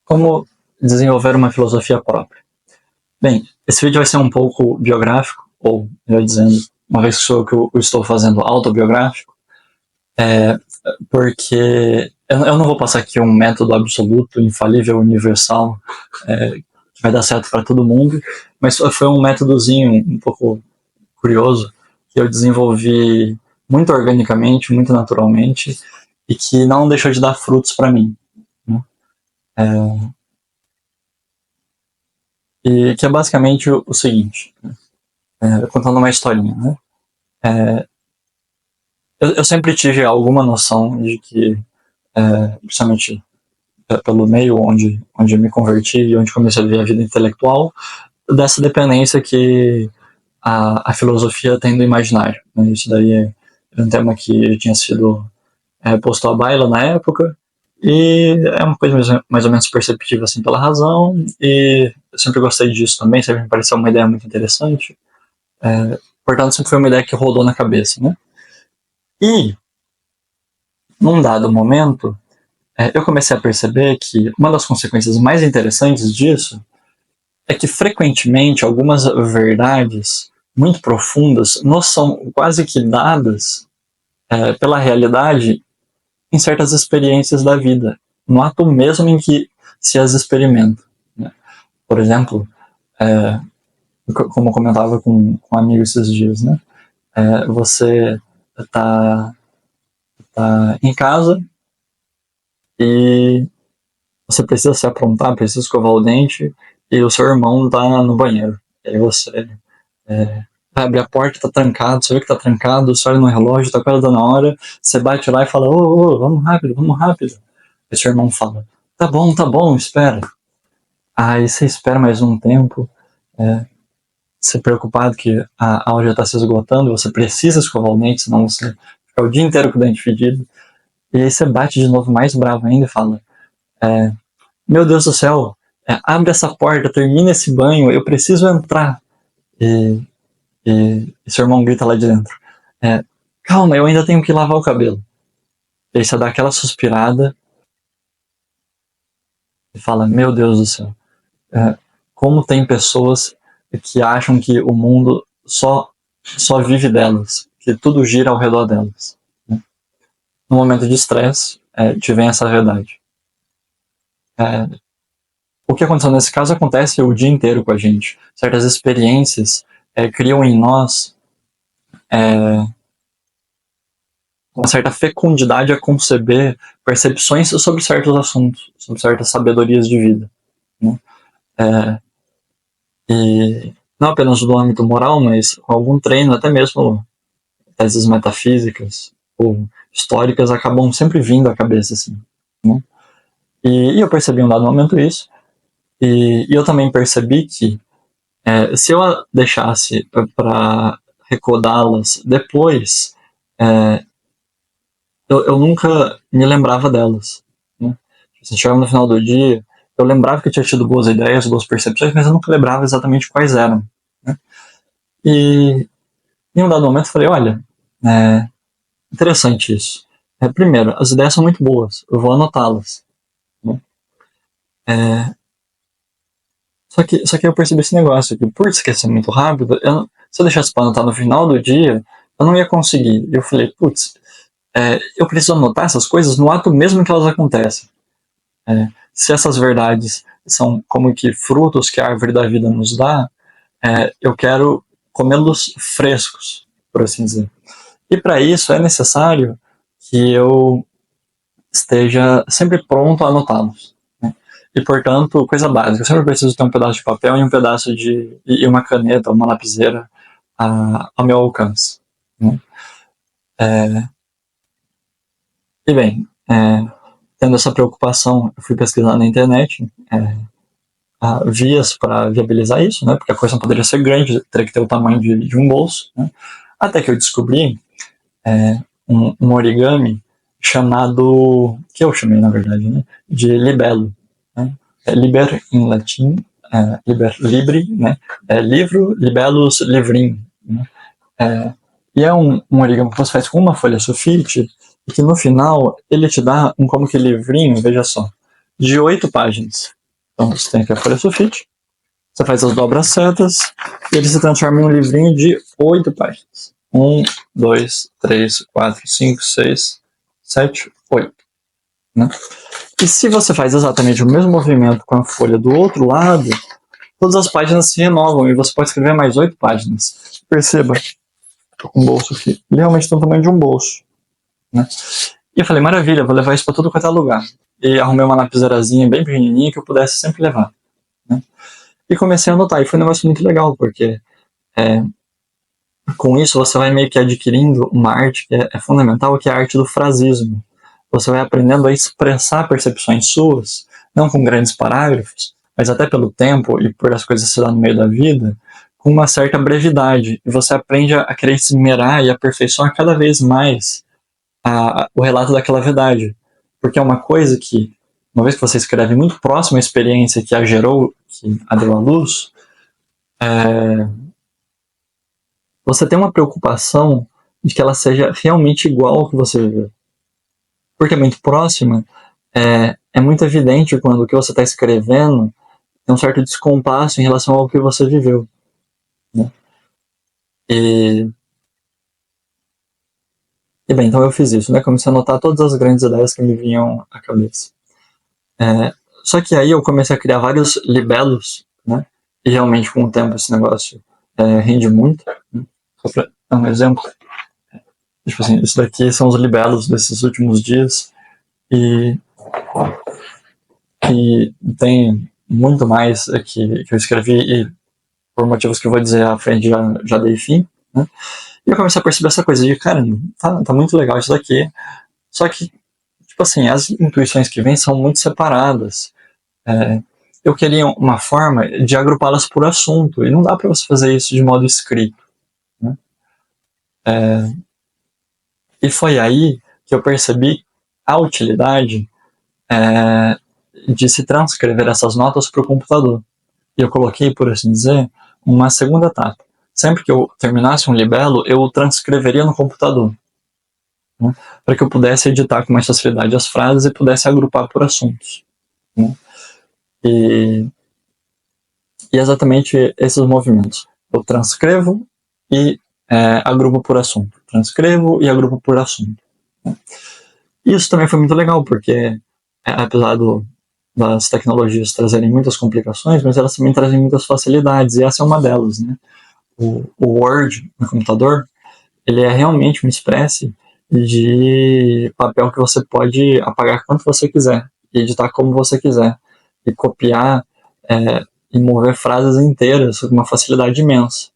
Como desenvolver uma filosofia própria? Bem, esse vídeo vai ser um pouco biográfico, ou melhor dizendo, uma vez que sou eu que eu estou fazendo autobiográfico, porque eu não vou passar aqui um método absoluto, infalível, universal, que vai dar certo para todo mundo, mas foi um métodozinho um pouco curioso que eu desenvolvi muito organicamente, muito naturalmente, e que não deixou de dar frutos para mim, né? E que é basicamente o seguinte, contando uma historinha, né? Eu sempre tive alguma noção de que, principalmente pelo meio onde eu me converti e onde comecei a viver a vida intelectual, dessa dependência que a filosofia tem do imaginário, né? Isso daí é um tema que tinha sido posto à baila na época, e é uma coisa mais ou menos perceptível assim, pela razão, e eu sempre gostei disso também, sempre me pareceu uma ideia muito interessante, portanto sempre foi uma ideia que rodou na cabeça, né? E, num dado momento, eu comecei a perceber que uma das consequências mais interessantes disso é que frequentemente algumas verdades muito profundas nos são quase que dadas pela realidade em certas experiências da vida, no ato mesmo em que se as experimenta, né? Por exemplo, como eu comentava com um amigo esses dias, né? Você está em casa e você precisa se aprontar, precisa escovar o dente, e o seu irmão tá no banheiro. E aí você vai abrir a porta, tá trancado, você vê que tá trancado, você olha no relógio, tá quase dando a hora, você bate lá e fala, ô, vamos rápido, vamos rápido. Aí seu irmão fala, tá bom, espera. Aí você espera mais um tempo, você preocupado que a aula já tá se esgotando, você precisa escovar o dente, senão você fica o dia inteiro com o dente fedido. E aí você bate de novo mais bravo ainda e fala, meu Deus do céu, abre essa porta, termina esse banho, eu preciso entrar. E seu irmão grita lá de dentro, calma, eu ainda tenho que lavar o cabelo. E aí você dá aquela suspirada e fala, meu Deus do céu, como tem pessoas que acham que o mundo só vive delas, que tudo gira ao redor delas, né? No momento de estresse, te vem essa verdade. O que aconteceu nesse caso acontece o dia inteiro com a gente. Certas experiências criam em nós uma certa fecundidade a conceber percepções sobre certos assuntos, sobre certas sabedorias de vida, né? E não apenas do âmbito moral, mas com algum treino, até mesmo teses metafísicas ou históricas acabam sempre vindo à cabeça, assim, né? E eu percebi em um dado momento isso, e eu também percebi que se eu deixasse para recordá-las depois, eu nunca me lembrava delas, né? Se chegava no final do dia, eu lembrava que eu tinha tido boas ideias, boas percepções, mas eu nunca lembrava exatamente quais eram, né? E em um dado momento eu falei, olha, interessante isso. Primeiro, as ideias são muito boas, eu vou anotá-las, né? Só que eu percebi esse negócio, que por esquecer muito rápido, se eu deixasse para anotar no final do dia, eu não ia conseguir. E eu falei, putz, eu preciso anotar essas coisas no ato mesmo que elas acontecem. Se essas verdades são como que frutos que a árvore da vida nos dá, eu quero comê-los frescos, por assim dizer. E para isso é necessário que eu esteja sempre pronto a anotá-los, né? E, portanto, coisa básica, eu sempre preciso ter um pedaço de papel e um pedaço e uma caneta, uma lapiseira ao meu alcance, né? E bem, tendo essa preocupação, eu fui pesquisar na internet vias para viabilizar isso, né? Porque a coisa não poderia ser grande, teria que ter o tamanho de um bolso, né? Até que eu descobri um origami chamado, que eu chamei na verdade, né, de libelo, né? Liber em latim, libre, né? Livro, libellus, livrinho, né? E é um origami que você faz com uma folha sulfite e que no final ele te dá um como que livrinho, veja só, de 8 páginas. Então você tem aqui a folha sulfite, você faz as dobras certas e ele se transforma em um livrinho de 8 páginas. 1, 2, 3, 4, 5, 6, 7, 8. Né? E se você faz exatamente o mesmo movimento com a folha do outro lado, todas as páginas se renovam e você pode escrever mais 8 páginas. Perceba, estou com um bolso aqui. Ele realmente tem o tamanho de um bolso. Né? E eu falei, maravilha, vou levar isso para todo quanto é lugar. E arrumei uma lapiseirazinha bem pequenininha que eu pudesse sempre levar. Né? E comecei a anotar, e foi um negócio muito legal, porque com isso você vai meio que adquirindo uma arte que é fundamental, que é a arte do frasismo. Você vai aprendendo a expressar percepções suas, não com grandes parágrafos, mas até pelo tempo e por as coisas se dar no meio da vida, com uma certa brevidade. E você aprende a querer se esmerar e aperfeiçoar cada vez mais o relato daquela verdade. Porque é uma coisa que, uma vez que você escreve muito próximo à experiência que a gerou, que a deu à luz, você tem uma preocupação de que ela seja realmente igual ao que você viveu. Porque é muito próxima, é muito evidente quando o que você está escrevendo tem um certo descompasso em relação ao que você viveu. Né? E bem, então eu fiz isso, né? Comecei a anotar todas as grandes ideias que me vinham à cabeça. Só que aí eu comecei a criar vários libelos, né? E realmente com o tempo esse negócio rende muito. Né? Só para dar um exemplo. Tipo assim, isso daqui são os libelos desses últimos dias. E tem muito mais que eu escrevi e por motivos que eu vou dizer à frente já dei fim. Né? E eu comecei a perceber essa coisa de, cara, tá muito legal isso daqui. Só que, tipo assim, as intuições que vêm são muito separadas. Eu queria uma forma de agrupá-las por assunto, e não dá para você fazer isso de modo escrito. Né? E foi aí que eu percebi a utilidade de se transcrever essas notas para o computador. E eu coloquei, por assim dizer, uma segunda etapa. Sempre que eu terminasse um libelo, eu transcreveria no computador. Né? Para que eu pudesse editar com mais facilidade as frases e pudesse agrupar por assuntos. Né? E exatamente esses movimentos. Eu transcrevo e agrupo por assunto. Transcrevo e agrupo por assunto. Né? Isso também foi muito legal, porque apesar das tecnologias trazerem muitas complicações, mas elas também trazem muitas facilidades, e essa é uma delas. Né? O Word no computador, ele é realmente uma espécie de papel que você pode apagar quanto você quiser, e editar como você quiser, e copiar e mover frases inteiras com uma facilidade imensa.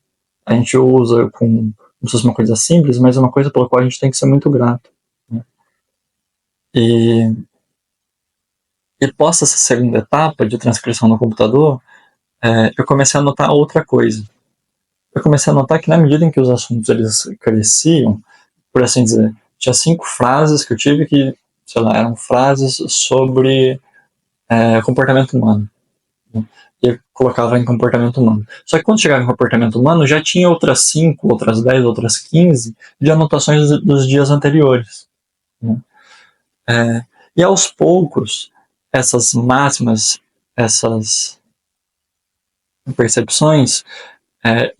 A gente usa como se fosse uma coisa simples, mas é uma coisa pela qual a gente tem que ser muito grato. Né? E posta essa segunda etapa de transcrição no computador, eu comecei a notar outra coisa. Eu comecei a notar que na medida em que os assuntos eles cresciam, por assim dizer, tinha 5 frases que eu tive que, sei lá, eram frases sobre comportamento humano. Né? E eu colocava em comportamento humano. Só que quando chegava em comportamento humano, já tinha outras 5, outras 10, outras 15 de anotações dos dias anteriores. Né? E aos poucos, essas máximas, essas percepções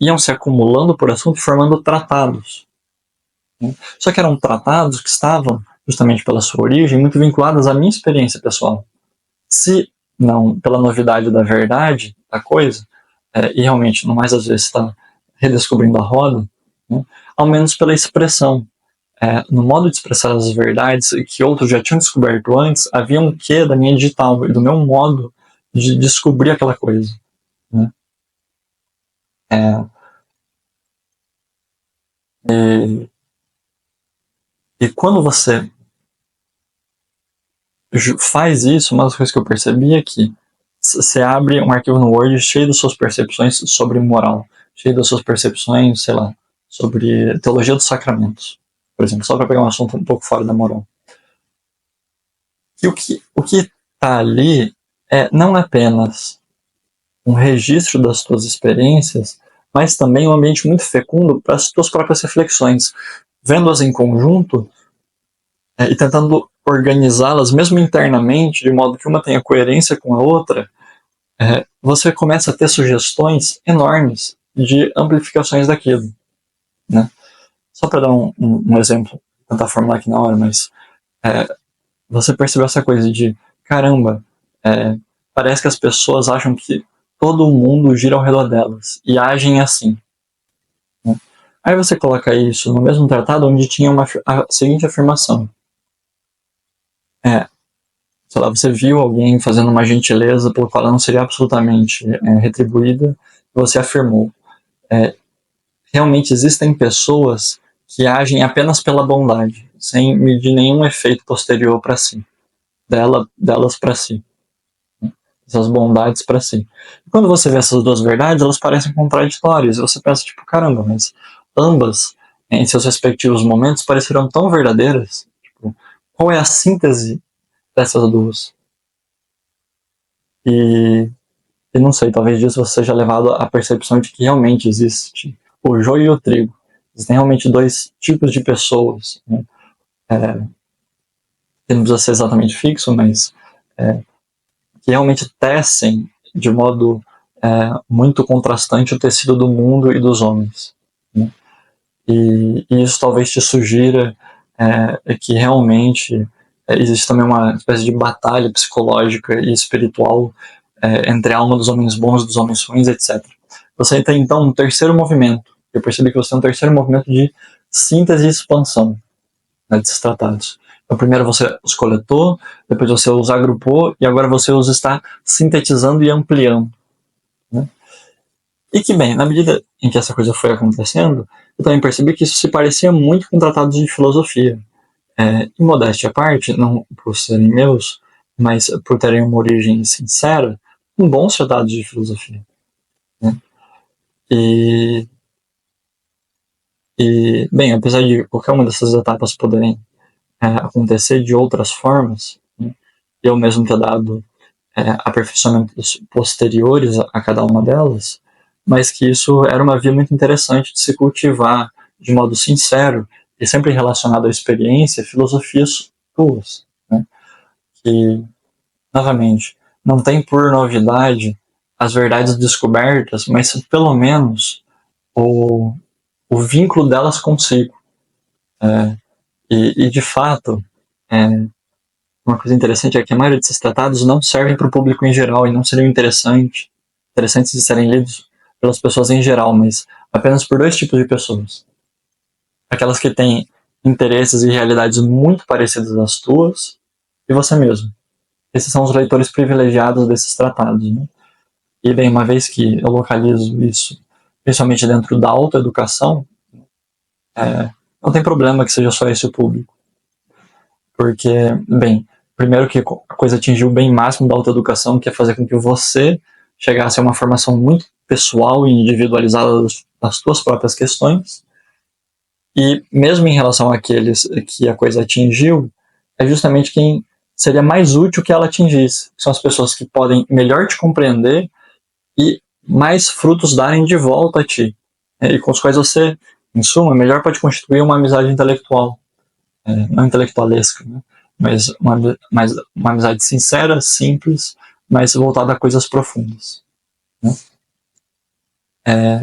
iam se acumulando por assunto, formando tratados. Né? Só que eram tratados que estavam, justamente pela sua origem, muito vinculados à minha experiência pessoal. Se não pela novidade da verdade da coisa, e realmente não mais às vezes está redescobrindo a roda, né? Ao menos pela expressão. No modo de expressar as verdades que outros já tinham descoberto antes, havia um quê da minha digital e do meu modo de descobrir aquela coisa. Né? E quando você faz isso, uma das coisas que eu percebi é que você abre um arquivo no Word cheio das suas percepções sobre moral, cheio das suas percepções, sei lá, sobre teologia dos sacramentos, por exemplo, só para pegar um assunto um pouco fora da moral. E o que está ali não é apenas um registro das tuas experiências, mas também um ambiente muito fecundo para as tuas próprias reflexões, vendo-as em conjunto e tentando organizá-las, mesmo internamente, de modo que uma tenha coerência com a outra, você começa a ter sugestões enormes de amplificações daquilo, né? Só para dar um exemplo, tentar formular aqui na hora, mas você percebeu essa coisa de, caramba, parece que as pessoas acham que todo mundo gira ao redor delas e agem assim, né? Aí você coloca isso no mesmo tratado onde tinha a seguinte afirmação. Sei lá, você viu alguém fazendo uma gentileza pelo qual ela não seria absolutamente retribuída, e você afirmou. Realmente existem pessoas que agem apenas pela bondade, sem medir nenhum efeito posterior para si, delas para si, essas bondades para si. E quando você vê essas duas verdades, elas parecem contraditórias, e você pensa, tipo, caramba, mas ambas, em seus respectivos momentos, pareceram tão verdadeiras. Tipo, qual é a síntese dessas duas? E não sei, talvez disso você seja levado à percepção de que realmente existe o joio e o trigo. Existem realmente dois tipos de pessoas, né? Que não precisa ser exatamente fixo, mas que realmente tecem de modo muito contrastante o tecido do mundo e dos homens, né? E isso talvez te sugira que realmente existe também uma espécie de batalha psicológica e espiritual entre a alma dos homens bons e dos homens ruins, etc. Você tem então um terceiro movimento. Eu percebi que você tem um terceiro movimento de síntese e expansão, né, desses tratados. Então, primeiro você os coletou, depois você os agrupou e agora você os está sintetizando e ampliando, né? E que, bem, na medida em que essa coisa foi acontecendo, eu também percebi que isso se parecia muito com tratados de filosofia. Em modéstia à parte, não por serem meus, mas por terem uma origem sincera, bons tratados de filosofia, né? E, bem, apesar de qualquer uma dessas etapas poderem acontecer de outras formas, né, eu mesmo ter dado aperfeiçoamentos posteriores a cada uma delas, mas que isso era uma via muito interessante de se cultivar de modo sincero e sempre relacionado à experiência, filosofias tuas, né, que, novamente, não tem por novidade as verdades descobertas, mas pelo menos o, o vínculo delas consigo. E de fato, uma coisa interessante é que a maioria desses tratados não servem para o público em geral e não seriam interessantes de serem lidos pelas pessoas em geral, mas apenas por dois tipos de pessoas. Aquelas que têm interesses e realidades muito parecidas às tuas e você mesmo. Esses são os leitores privilegiados desses tratados, né? E, bem, uma vez que eu localizo isso, principalmente dentro da autoeducação, não tem problema que seja só esse o público. Porque, bem, primeiro que a coisa atingiu o bem máximo da autoeducação, que é fazer com que você chegasse a uma formação muito pessoal e individualizada das suas próprias questões. E mesmo em relação àqueles que a coisa atingiu, é justamente quem seria mais útil que ela atingisse. São as pessoas que podem melhor te compreender e mais frutos darem de volta a ti, e com os quais você, em suma, melhor pode constituir uma amizade intelectual, não intelectualesca, né? Mas uma amizade sincera, simples, mas voltada a coisas profundas, né?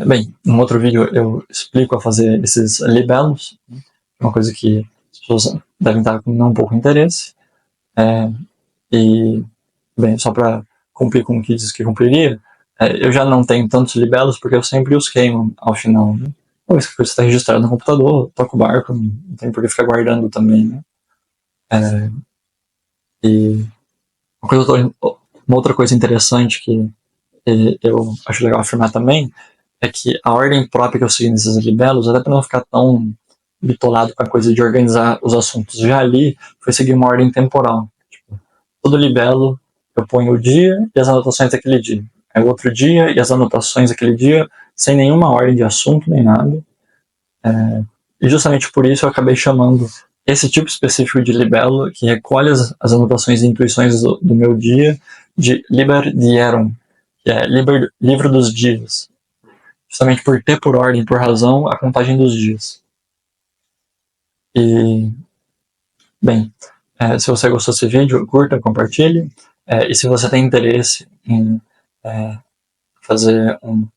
Bem, num outro vídeo eu explico a fazer esses libelos, né? Uma coisa que as pessoas devem estar com um pouco interesse, e, bem, só para cumprir com o que diz que cumpriria, eu já não tenho tantos libelos porque eu sempre os queimo ao final, né? Uma vez que a coisa está registrada no computador, toca o barco, não tem por que ficar guardando também, né? E uma outra coisa interessante que eu acho legal afirmar também é que a ordem própria que eu segui nesses libelos, até para não ficar tão bitolado com a coisa de organizar os assuntos já ali, foi seguir uma ordem temporal. Tipo, todo libelo eu ponho o dia e as anotações daquele dia. Aí o outro dia e as anotações daquele dia, sem nenhuma ordem de assunto nem nada. E justamente por isso eu acabei chamando esse tipo específico de libelo, que recolhe as anotações e intuições do meu dia, de Liber Dierum, que é livro dos dias. Justamente por ter por ordem, por razão, a contagem dos dias. E, bem, se você gostou desse vídeo, curta, compartilhe. E se você tem interesse em fazer um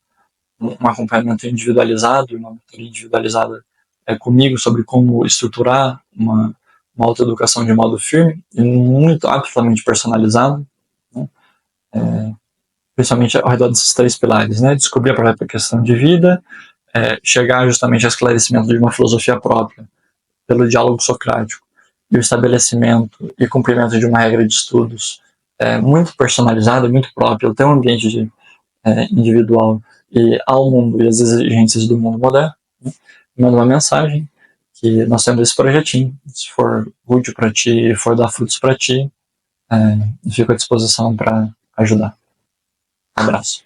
acompanhamento individualizado, uma mentoria individualizada comigo sobre como estruturar uma autoeducação de modo firme e muito absolutamente personalizado, né? Principalmente ao redor desses 3 pilares, né? Descobrir a própria questão de vida, chegar justamente ao esclarecimento de uma filosofia própria pelo diálogo socrático e o estabelecimento e cumprimento de uma regra de estudos muito personalizada, muito própria, ter um ambiente individual e ao mundo e às exigências do mundo moderno, né? Manda uma mensagem que nós temos esse projetinho, se for útil para ti, for dar frutos para ti, fico à disposição para ajudar. Um abraço.